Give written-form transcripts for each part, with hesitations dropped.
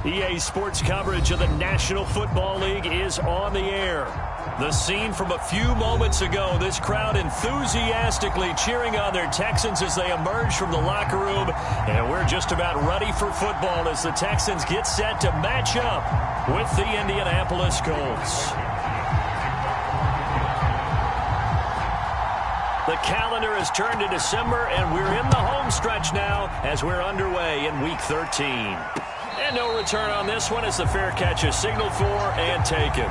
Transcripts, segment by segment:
EA Sports coverage of the National Football League is on the air. The scene from a few moments ago, this crowd enthusiastically cheering on their Texans as they emerge from the locker room. And we're just about ready for football as the Texans get set to match up with the Indianapolis Colts. The calendar has turned to December, and we're in the home stretch now as we're underway in Week 13. And no return on this one as the fair catch is signaled for and taken.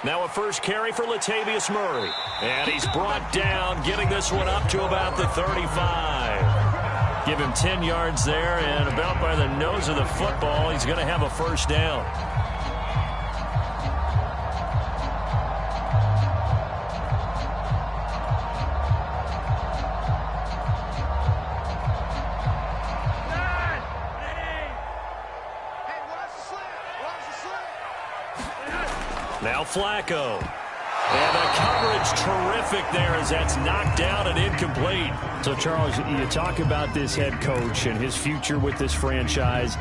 Now a first carry for Latavius Murray. And he's brought down, getting this one up to about the 35. Give him 10 yards there, and about by the nose of the football, he's going to have a first down. Now Flacco. And the coverage terrific there as that's knocked down and incomplete. So, Charles, you talk about this head coach and his future with this franchise.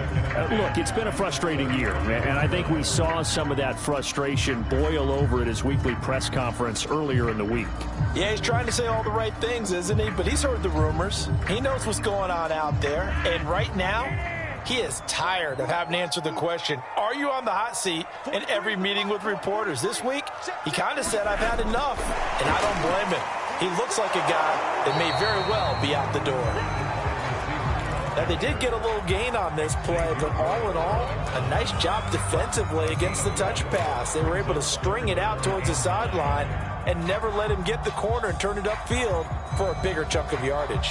Look, it's been a frustrating year, and I think we saw some of that frustration boil over at his weekly press conference earlier in the week. Yeah, he's trying to say all the right things, isn't he? But he's heard the rumors. He knows what's going on out there. And right now, he is tired of having to answer the question, are you on the hot seat, in every meeting with reporters. This week, he kind of said, I've had enough, and I don't blame him. He looks like a guy that may very well be out the door. Now, they did get a little gain on this play, but all in all, a nice job defensively against the touch pass. They were able to string it out towards the sideline and never let him get the corner and turn it upfield for a bigger chunk of yardage.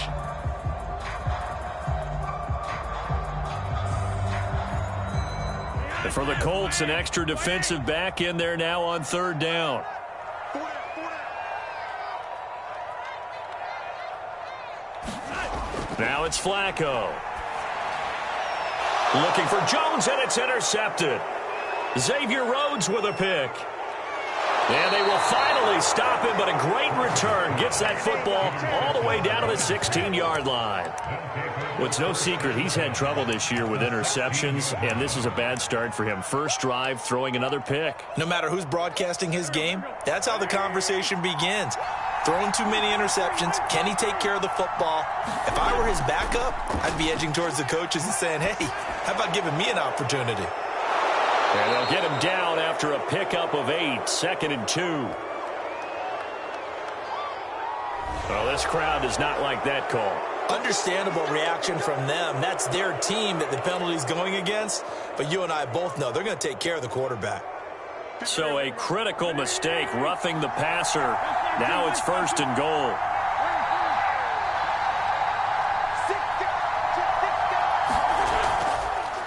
For the Colts, an extra defensive back in there now on third down. Now it's Flacco. Looking for Jones, and it's intercepted. Xavier Rhodes with a pick. And they will finally stop him, but a great return. Gets that football all the way down to the 16-yard line. Well, it's no secret he's had trouble this year with interceptions, and this is a bad start for him. First drive, throwing another pick. No matter who's broadcasting his game, that's how the conversation begins. Throwing too many interceptions. Can he take care of the football? If I were his backup, I'd be edging towards the coaches and saying, hey, how about giving me an opportunity? And they'll get him down after a pickup of 8, 2nd and 2. Well, this crowd does not like that call. Understandable reaction from them. That's their team that the penalty's going against. But you and I both know they're going to take care of the quarterback. So a critical mistake, roughing the passer. Now it's 1st and goal.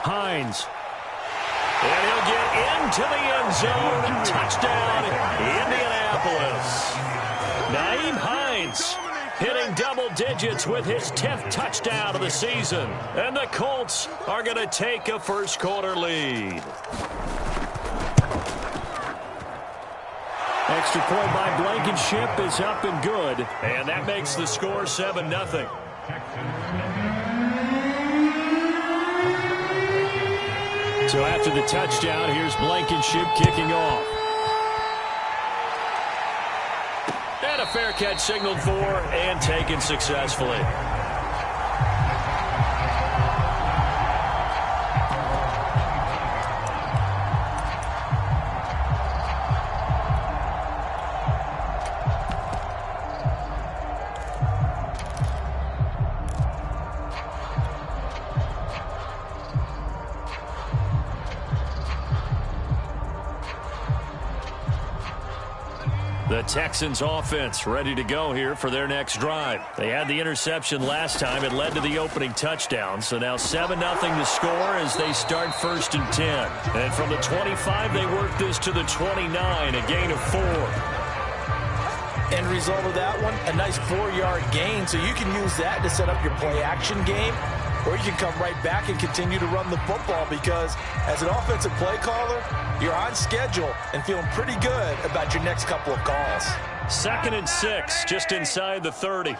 Hines. And he'll get into the end zone. Touchdown, Indianapolis. Nyheim Hines hitting double digits with his 10th touchdown of the season. And the Colts are going to take a first quarter lead. Extra point by Blankenship is up and good. And that makes the score 7-0. So after the touchdown, here's Blankenship kicking off. And a fair catch signaled for and taken successfully. The Texans offense ready to go here for their next drive. They had the interception last time. It led to the opening touchdown. So now 7-0 to score as they start 1st and 10. And from the 25, they work this to the 29, a gain of 4. End result of that one, a nice 4-yard gain. So you can use that to set up your play-action game, or you can come right back and continue to run the football because as an offensive play caller, you're on schedule and feeling pretty good about your next couple of calls. 2nd and 6, just inside the 30.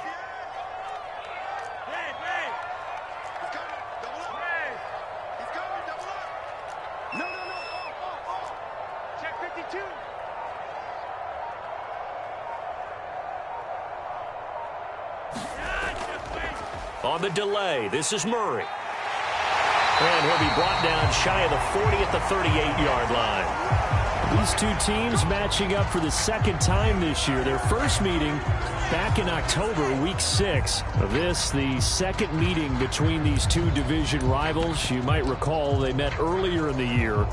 On the delay, this is Murray. And he'll be brought down shy of the 40 at the 38-yard line. These two teams matching up for the 2nd time this year. Their first meeting back in October, week 6. This, the 2nd meeting between these two division rivals. You might recall they met earlier in the year.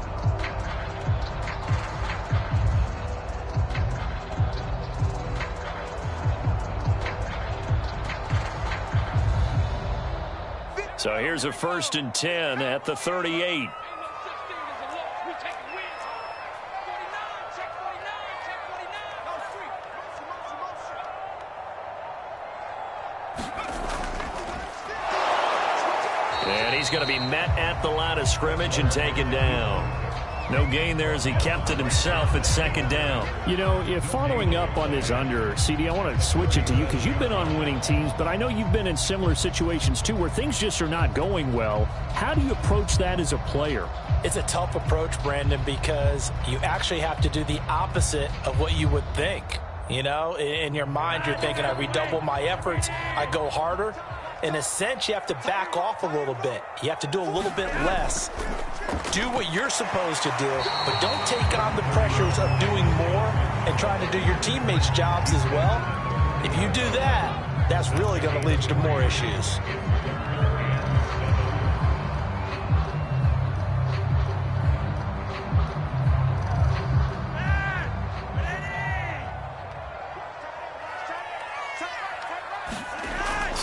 So here's a 1st and 10 at the 38. And he's going to be met at the line of scrimmage and taken down. No gain there as he kept it himself at 2nd down. You know, if following up on this under, CD, I want to switch it to you because you've been on winning teams, but I know you've been in similar situations too where things just are not going well. How do you approach that as a player? It's a tough approach, Brandon, because you actually have to do the opposite of what you would think. You know, in your mind, you're thinking, I redouble my efforts, I go harder. In a sense, you have to back off a little bit. You have to do a little bit less. Do what you're supposed to do, but don't take on the pressures of doing more and trying to do your teammates' jobs as well. If you do that, that's really going to lead you to more issues.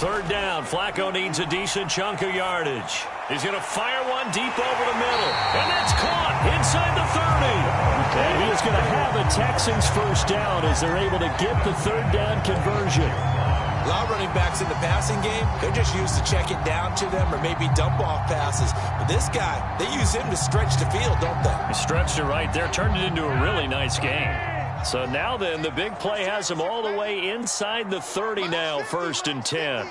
Third down, Flacco needs a decent chunk of yardage. He's going to fire one deep over the middle, and that's caught inside the 30. And he is going to have a Texans first down as they're able to get the 3rd down conversion. A lot of running backs in the passing game, they're just used to check it down to them or maybe dump off passes. But this guy, they use him to stretch the field, don't they? He stretched it right there, turned it into a really nice game. So now then, the big play has him all the way inside the 30 now, 1st and 10.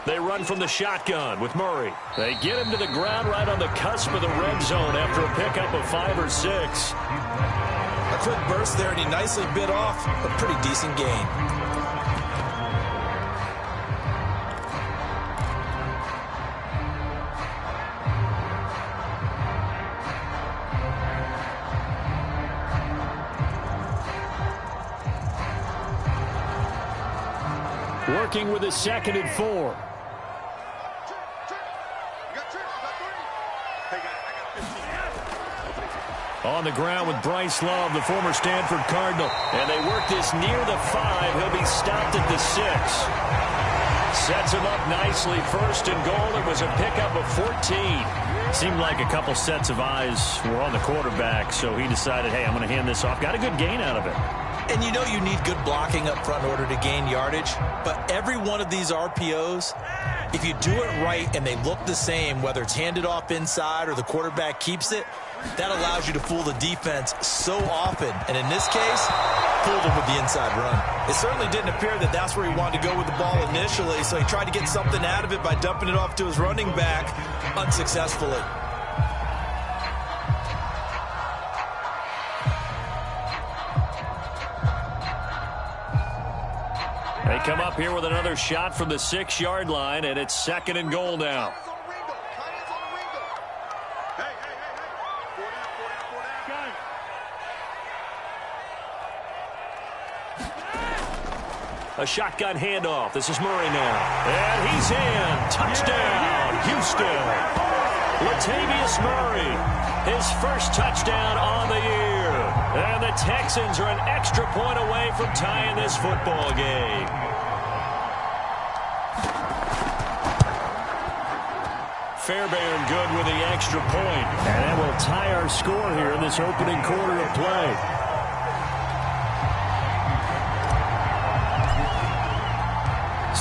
They run from the shotgun with Murray. They get him to the ground right on the cusp of the red zone after a pickup of 5 or 6. A quick burst there, and he nicely bit off a pretty decent gain. Working with a 2nd and 4. On the ground with Bryce Love, the former Stanford Cardinal. And they work this near the 5. He'll be stopped at the 6. Sets him up nicely. 1st and goal. It was a pickup of 14. Seemed like a couple sets of eyes were on the quarterback, so he decided, hey, I'm going to hand this off. Got a good gain out of it. And you know you need good blocking up front in order to gain yardage. But every one of these RPOs, if you do it right and they look the same, whether it's handed off inside or the quarterback keeps it, that allows you to fool the defense so often. And in this case, fooled him with the inside run. It certainly didn't appear that that's where he wanted to go with the ball initially, so he tried to get something out of it by dumping it off to his running back unsuccessfully. They come up here with another shot from the 6-yard line, and it's 2nd and goal now. A shotgun handoff. This is Murray now. And he's in. Touchdown, Houston. Latavius Murray, his first touchdown on the year. And the Texans are an extra point away from tying this football game. Fairbairn good with the extra point. And that will tie our score here in this opening quarter of play.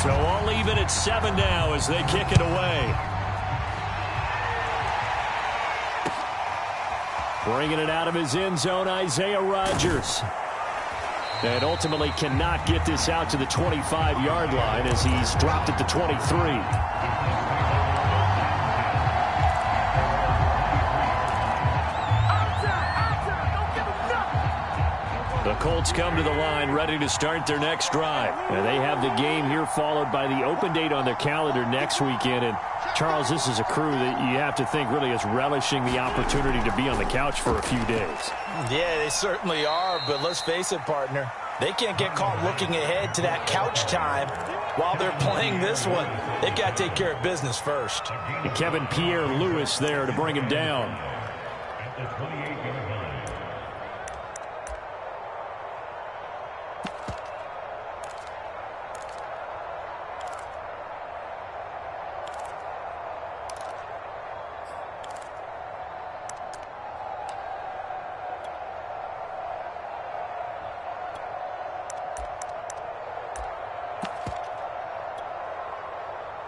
So all even at 7 now as they kick it away. Bringing it out of his end zone, Isaiah Rodgers. And ultimately cannot get this out to the 25-yard line as he's dropped it to 23. The Colts come to the line ready to start their next drive. And they have the game here followed by the open date on their calendar next weekend. And Charles, this is a crew that you have to think really is relishing the opportunity to be on the couch for a few days. Yeah, they certainly are, but let's face it, partner. They can't get caught looking ahead to that couch time while they're playing this one. They've got to take care of business first. And Kevin Pierre-Louis there to bring him down.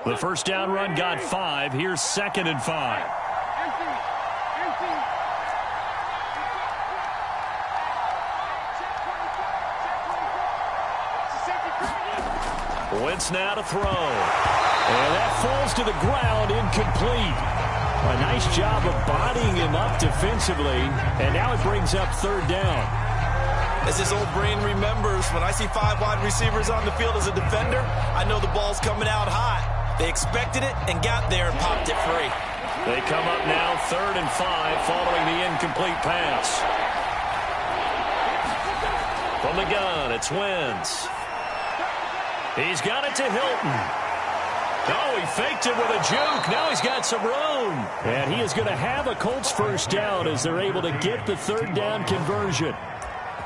The first down run got 5. Here's 2nd and 5. Wentz now to throw. And that falls to the ground, incomplete. A nice job of bodying him up defensively. And now it brings up 3rd down. As this old brain remembers, when I see 5 wide receivers on the field as a defender, I know the ball's coming out hot. They expected it and got there and popped it free. They come up now 3rd and 5 following the incomplete pass. From the gun, it's Wentz. He's got it to Hilton. Oh, he faked it with a juke. Now he's got some room. And he is going to have a Colts first down as they're able to get the 3rd down conversion.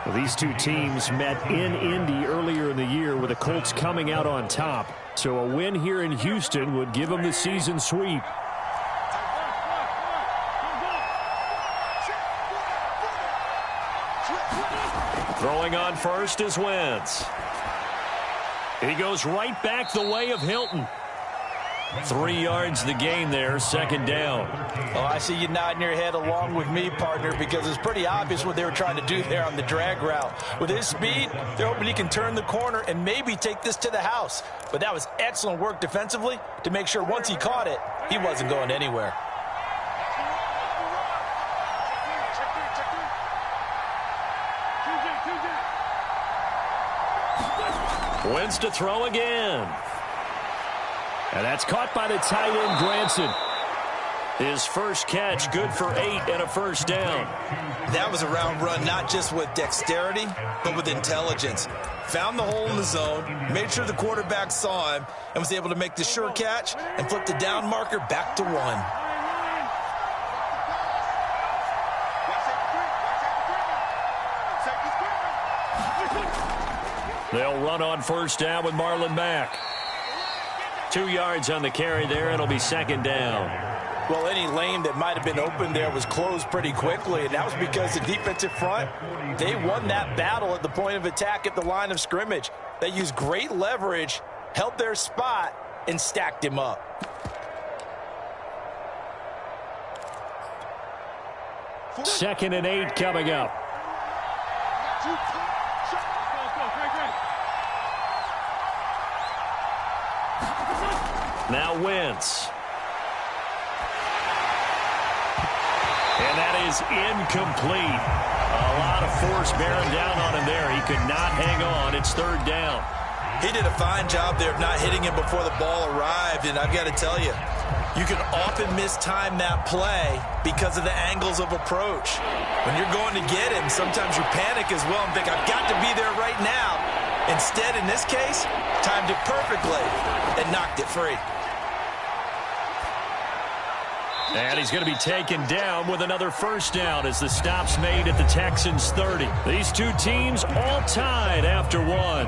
Well, these two teams met in Indy earlier in the year with the Colts coming out on top. So a win here in Houston would give them the season sweep. Throwing on first is Wentz. He goes right back the way of Hilton. 3 yards the gain there, 2nd down. Oh, I see you nodding your head along with me, partner, because it's pretty obvious what they were trying to do there on the drag route. With his speed, they're hoping he can turn the corner and maybe take this to the house. But that was excellent work defensively to make sure once he caught it, he wasn't going anywhere. Wentz to throw again. And that's caught by the tight end, Granson. His first catch, good for 8 and a first down. That was a round run, not just with dexterity, but with intelligence. Found the hole in the zone, made sure the quarterback saw him, and was able to make the sure catch and flip the down marker back to 1. They'll run on first down with Marlon Mack. 2 yards on the carry there. It'll be 2nd down. Well, any lane that might have been open there was closed pretty quickly, and that was because the defensive front, they won that battle at the point of attack at the line of scrimmage. They used great leverage, held their spot, and stacked him up. Second and 8 coming up. Now Wentz. And that is incomplete. A lot of force bearing down on him there. He could not hang on. It's 3rd down. He did a fine job there of not hitting him before the ball arrived, and I've got to tell you, you can often mistime that play because of the angles of approach. When you're going to get him, sometimes you panic as well and think, I've got to be there right now. Instead, in this case, timed it perfectly and knocked it free. And he's going to be taken down with another first down as the stop's made at the Texans' 30. These two teams all tied after one.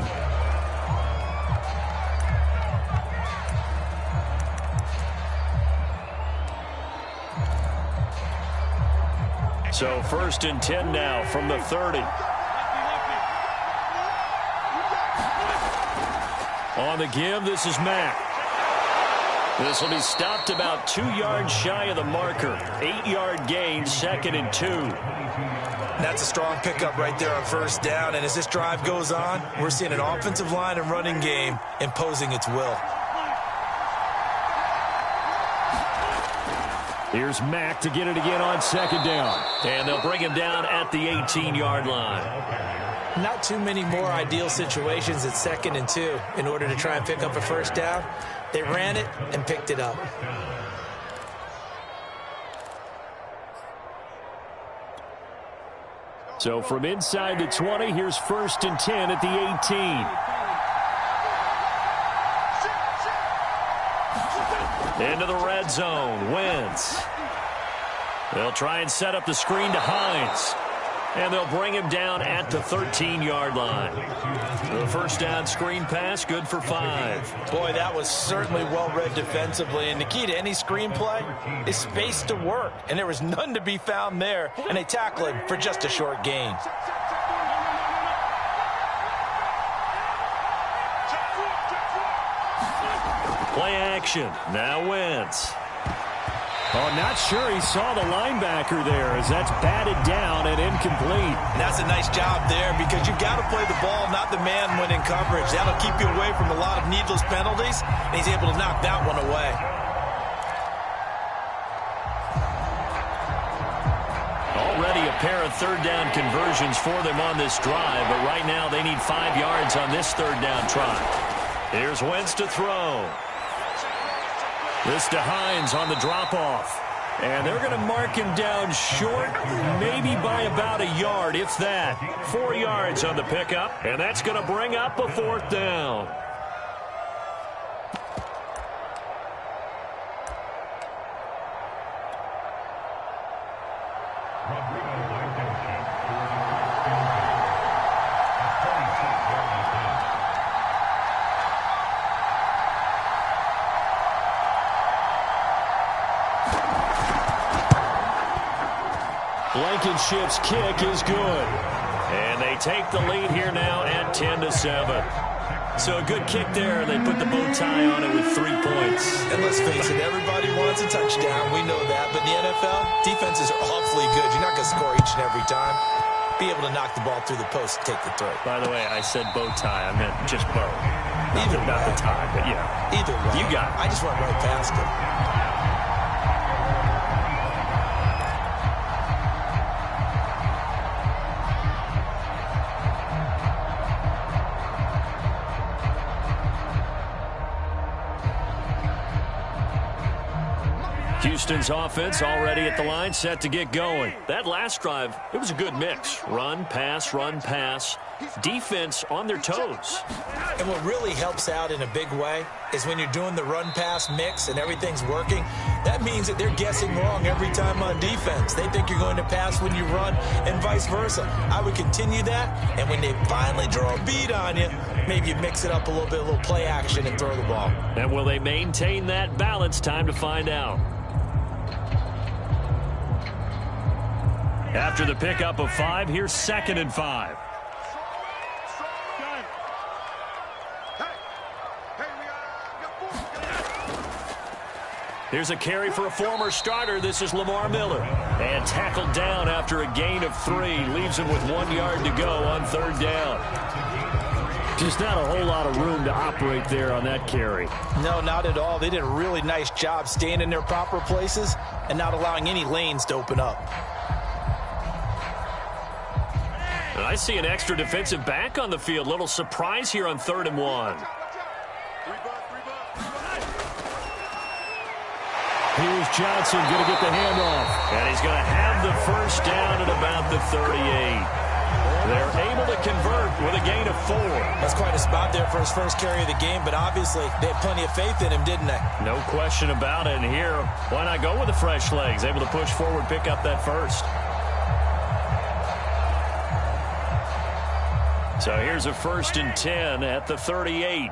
So 1st and 10 now from the 30. On the give, this is Mack. This will be stopped about 2 yards shy of the marker. 8-yard gain, 2nd and 2. That's a strong pickup right there on first down. And as this drive goes on, we're seeing an offensive line and running game imposing its will. Here's Mack to get it again on 2nd down. And they'll bring him down at the 18-yard line. Not too many more ideal situations at 2nd and 2 in order to try and pick up a first down. They ran it and picked it up. So from inside the 20, here's 1st and 10 at the 18. Into the red zone, Wentz. They'll try and set up the screen to Hines. And they'll bring him down at the 13-yard line. The first down screen pass, good for 5. Boy, that was certainly well-read defensively. And the key to any screen play is space to work. And there was none to be found there. And they tackle him for just a short gain. Play action. Now Wentz. Oh, not sure he saw the linebacker there as that's batted down and incomplete. And that's a nice job there because you've got to play the ball, not the man when in coverage. That'll keep you away from a lot of needless penalties, and he's able to knock that one away. Already a pair of third down conversions for them on this drive, but right now they need 5 yards on this third down try. Here's Wentz to throw. This to Hines on the drop-off. And they're going to mark him down short, maybe by about a yard, if that. 4 yards on the pickup, and that's going to bring up a 4th down. Blankenship's kick is good. And they take the lead here now at 10-7. So a good kick there. They put the bow tie on it with 3 points. And let's face it, everybody wants a touchdown. We know that. But in the NFL, defenses are awfully good. You're not going to score each and every time. Be able to knock the ball through the post and take the throw. By the way, I said bow tie. I meant just bow. Either not way. the tie, but yeah. Either way. You got it. I just went right past it. Houston's offense already at the line, set to get going. That last drive, it was a good mix. Run, pass, defense on their toes. And what really helps out in a big way is when you're doing the run-pass mix and everything's working, that means that they're guessing wrong every time on defense. They think you're going to pass when you run and vice versa. I would continue that, and when they finally draw a beat on you, maybe you mix it up a little play action and throw the ball. And will they maintain that balance? Time to find out. After the pickup of 5, here's 2nd and 5. Here's a carry for a former starter. This is Lamar Miller. And tackled down after a gain of 3. Leaves him with 1 yard to go on 3rd down. Just not a whole lot of room to operate there on that carry. No, not at all. They did a really nice job staying in their proper places and not allowing any lanes to open up. And I see an extra defensive back on the field. Little surprise here on 3rd and 1. Here's Johnson going to get the handoff. And he's going to have the first down at about the 38. They're able to convert with a gain of 4. That's quite a spot there for his first carry of the game, but obviously they had plenty of faith in him, didn't they? No question about it. And here, why not go with the fresh legs? Able to push forward, pick up that first. So here's a 1st and 10 at the 38.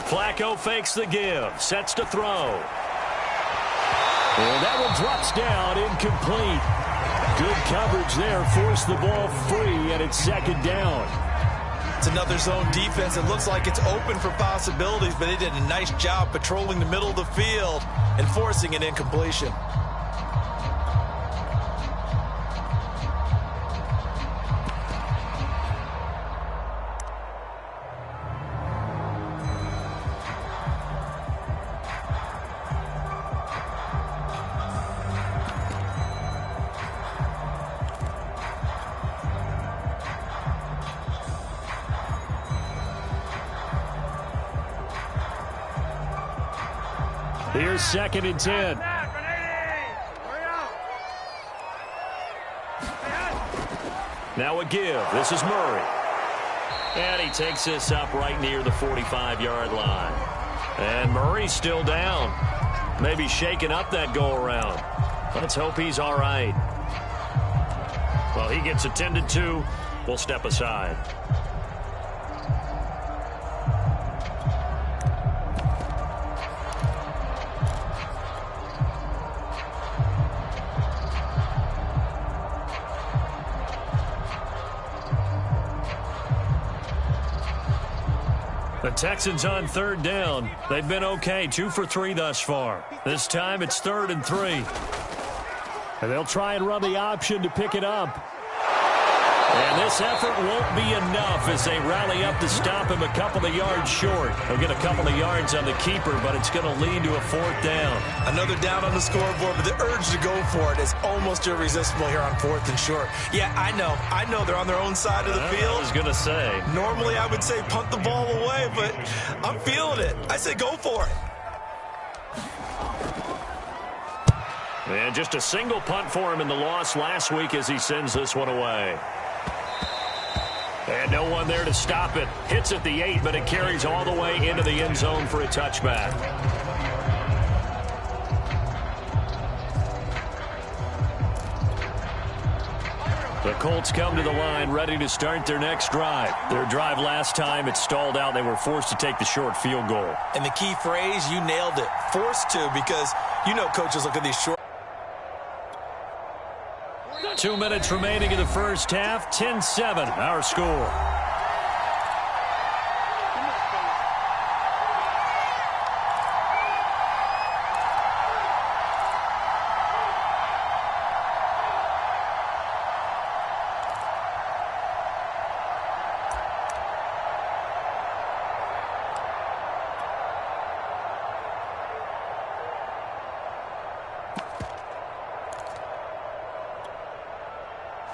Flacco fakes the give, sets to throw. And that one drops down, incomplete. Good coverage there, forced the ball free, and it's 2nd down. It's another zone defense. It looks like it's open for possibilities, but they did a nice job patrolling the middle of the field and forcing an incompletion. Here's 2nd and 10. Now a give. This is Murray. And he takes this up right near the 45-yard line. And Murray's still down. Maybe shaking up that go-around. Let's hope he's all right. Well, he gets attended to. We'll step aside. The Texans on 3rd down. They've been okay, 2 for 3 thus far. This time it's 3rd and 3. And they'll try and run the option to pick it up. And this effort won't be enough as they rally up to stop him a couple of yards short. They'll get a couple of yards on the keeper, but it's going to lead to a 4th down. Another down on the scoreboard, but the urge to go for it is almost irresistible here on 4th and short. Yeah, I know they're on their own side of the field. I was going to say. Normally I would say punt the ball away, but I'm feeling it. I say go for it. And just a single punt for him in the loss last week as he sends this one away. And no one there to stop it. Hits at the 8, but it carries all the way into the end zone for a touchback. The Colts come to the line ready to start their next drive. Their drive last time, it stalled out. They were forced to take the short field goal. And the key phrase, you nailed it. Forced to, because you know coaches look at these short. 2 minutes remaining in the first half. 10-7, our score.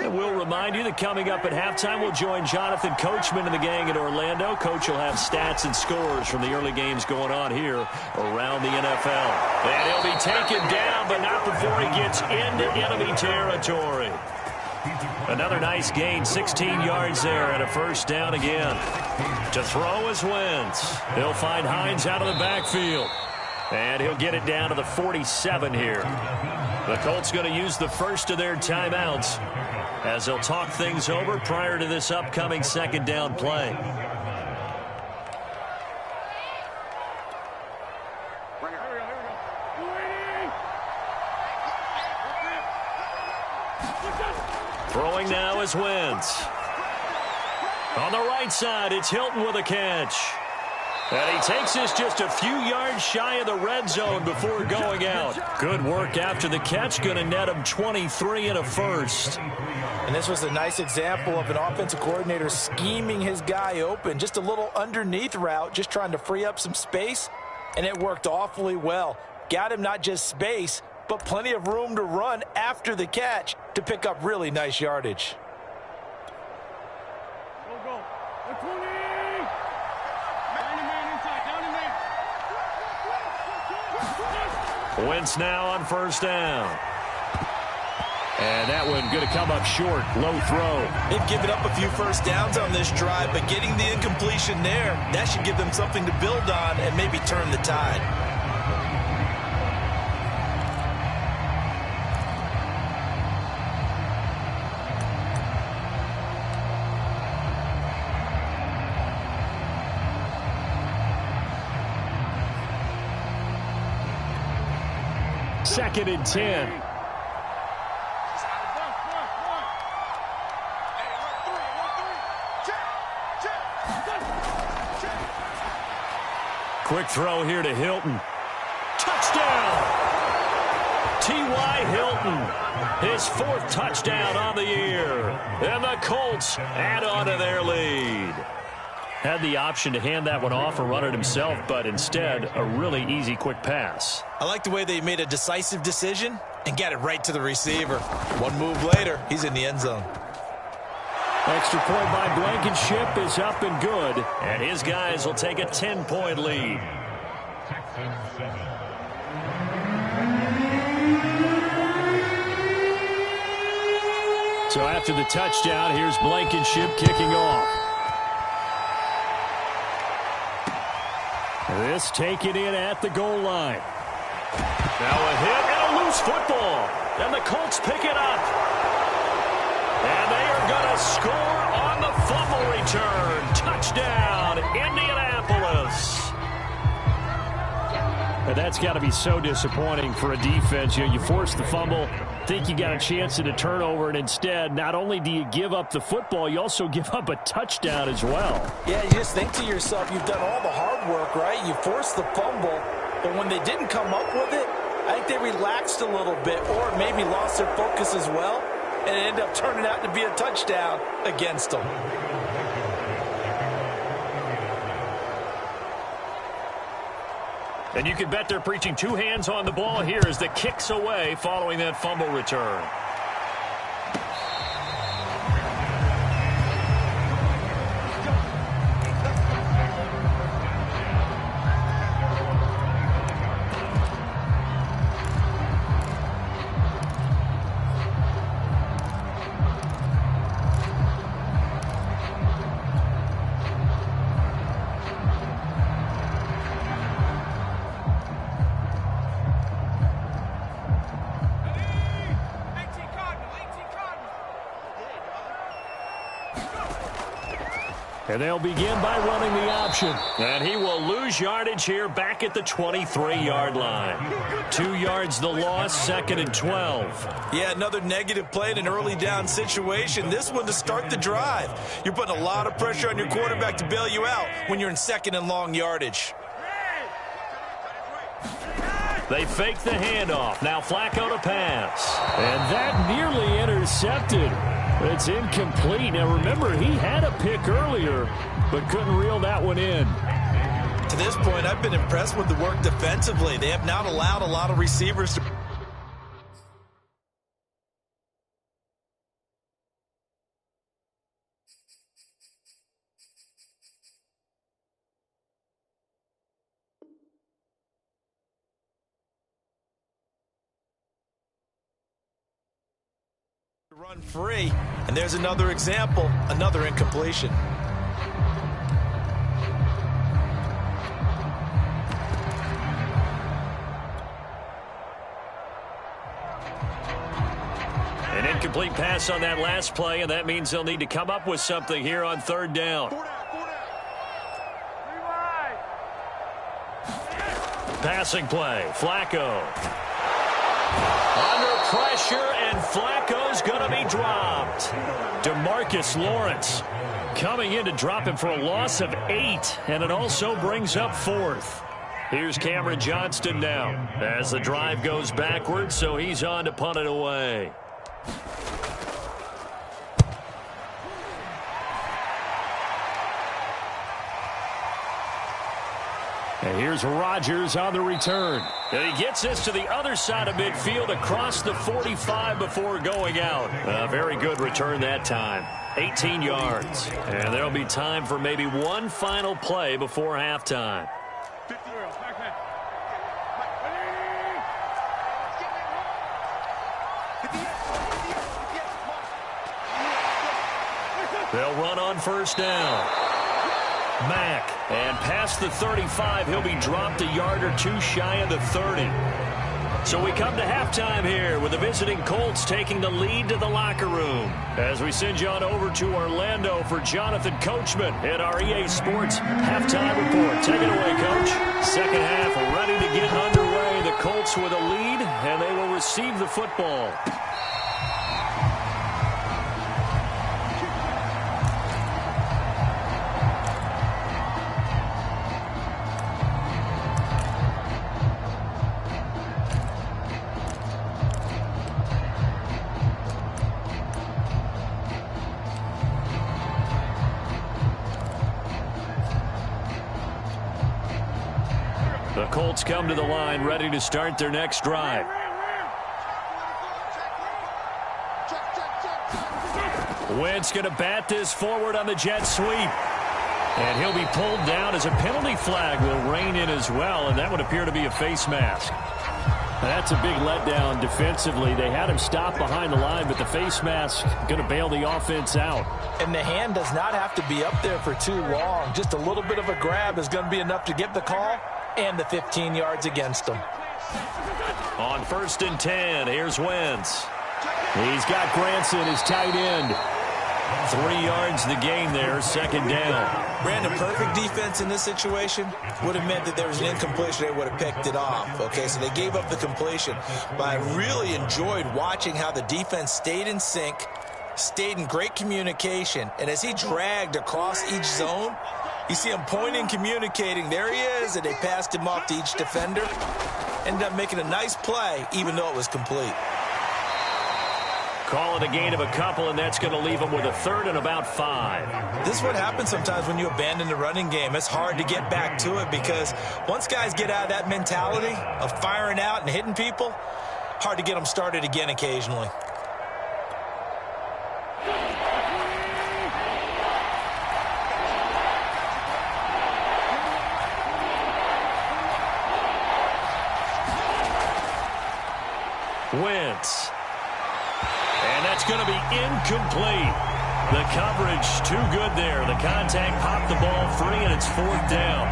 And we'll remind you that coming up at halftime, we'll join Jonathan Coachman and the gang in Orlando. Coach will have stats and scores from the early games going on here around the NFL. And he'll be taken down, but not before he gets into enemy territory. Another nice gain, 16 yards there, and a 1st down again. To throw is Wentz. He'll find Hines out of the backfield. And he'll get it down to the 47 here. The Colts going to use the first of their timeouts as they'll talk things over prior to this upcoming 2nd down play. Throwing now is Wentz. On the right side, it's Hilton with a catch. And he takes this just a few yards shy of the red zone before going out. Good work after the catch. Going to net him 23 and a 1st. And this was a nice example of an offensive coordinator scheming his guy open. Just a little underneath route, just trying to free up some space. And it worked awfully well. Got him not just space, but plenty of room to run after the catch to pick up really nice yardage. Wentz now on first down. And that one going to come up short. Low throw. They've given up a few first downs on this drive, but getting the incompletion there, that should give them something to build on and maybe turn the tide. Second and 10. Quick throw here to Hilton. Touchdown! T.Y. Hilton, his 4th touchdown on the year. And the Colts add on to their lead. Had the option to hand that one off or run it himself, but instead, a really easy, quick pass. I like the way they made a decisive decision and got it right to the receiver. One move later, he's in the end zone. Extra point by Blankenship is up and good. And his guys will take a 10-point lead. So after the touchdown, here's Blankenship kicking off. This taken in at the goal line. Now a hit and a loose football. And the Colts pick it up. And they are going to score on the fumble return. Touchdown, Indianapolis. And that's got to be so disappointing for a defense. You force the fumble, think you got a chance at a turnover, and instead, not only do you give up the football, you also give up a touchdown as well. Yeah, you just think to yourself, you've done all the hard work, right? You forced the fumble, but when they didn't come up with it, I think they relaxed a little bit or maybe lost their focus as well, and it ended up turning out to be a touchdown against them. And you can bet they're preaching 2 hands on the ball here as the kick's away following that fumble return. And they'll begin by running the option. And he will lose yardage here back at the 23-yard line. 2 yards the loss, 2nd and 12. Yeah, another negative play in an early down situation. This one to start the drive. You're putting a lot of pressure on your quarterback to bail you out when you're in 2nd and long yardage. They fake the handoff. Now Flacco to pass. And that nearly intercepted. It's incomplete. Now remember, he had a pick earlier, but couldn't reel that one in. To this point, I've been impressed with the work defensively. They have not allowed a lot of receivers to run free. And there's another example, another incompletion. An incomplete pass on that last play, and that means they'll need to come up with something here on 3rd down. Passing play, Flacco. Under pressure, and Flacco's going to be dropped. DeMarcus Lawrence coming in to drop him for a loss of 8, and it also brings up 4th. Here's Cameron Johnston now as the drive goes backwards, so he's on to punt it away. And here's Rodgers on the return. And he gets this to the other side of midfield across the 45 before going out. A very good return that time. 18 yards. And there'll be time for maybe one final play before halftime. They'll run on first down. Mack, and past the 35, he'll be dropped a yard or two shy of the 30. So we come to halftime here with the visiting Colts taking the lead to the locker room. As we send you on over to Orlando for Jonathan Coachman at our EA Sports halftime report. Take it away, Coach. Second half ready to get underway. The Colts with a lead, and they will receive the football. The Colts come to the line ready to start their next drive. Wentz going to bat this forward on the jet sweep. And he'll be pulled down as a penalty flag will rein in as well, and that would appear to be a face mask. That's a big letdown defensively. They had him stop behind the line, but the face mask going to bail the offense out. And the hand does not have to be up there for too long. Just a little bit of a grab is going to be enough to get the call and the 15 yards against them. On 1st and 10, here's Wentz. He's got Granson, his tight end. 3 yards the gain there, second down. Brandon, perfect defense in this situation would have meant that there was an incompletion. They would have picked it off. Okay, so they gave up the completion. But I really enjoyed watching how the defense stayed in sync, stayed in great communication, and as he dragged across each zone, you see him pointing, communicating. There he is, and they passed him off to each defender. Ended up making a nice play, even though it was complete. Call it a gain of a couple, and that's going to leave them with a third and about 5. This is what happens sometimes when you abandon the running game. It's hard to get back to it because once guys get out of that mentality of firing out and hitting people, hard to get them started again occasionally. Wentz. And that's going to be incomplete. The coverage too good there. The contact popped the ball free, and it's 4th down.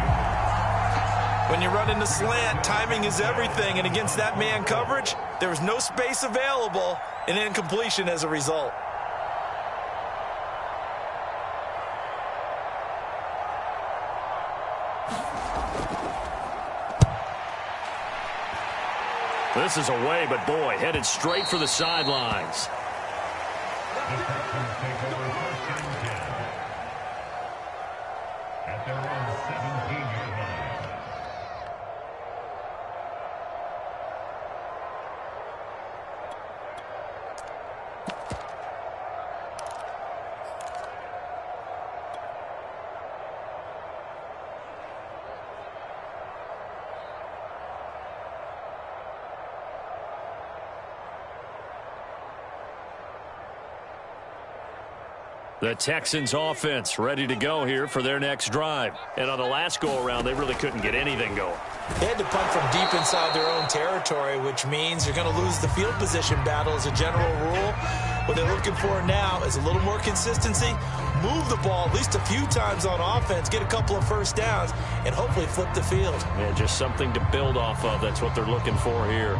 When you run in the slant, timing is everything. And against that man coverage, there was no space available, and incompletion as a result. This is away, but boy, headed straight for the sidelines. At their own 17-yard line. The Texans offense ready to go here for their next drive. And on the last go-around, they really couldn't get anything going. They had to punt from deep inside their own territory, which means you're going to lose the field position battle as a general rule. What they're looking for now is a little more consistency, move the ball at least a few times on offense, get a couple of first downs, and hopefully flip the field. Yeah, just something to build off of. That's what they're looking for here.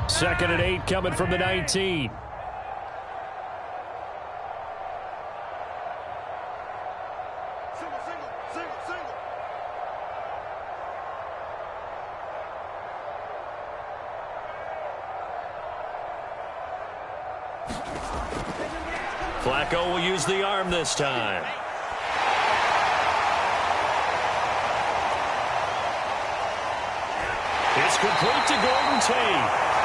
Second and 8 coming from the 19. Flacco will use the arm this time. It's complete to Golden Tate.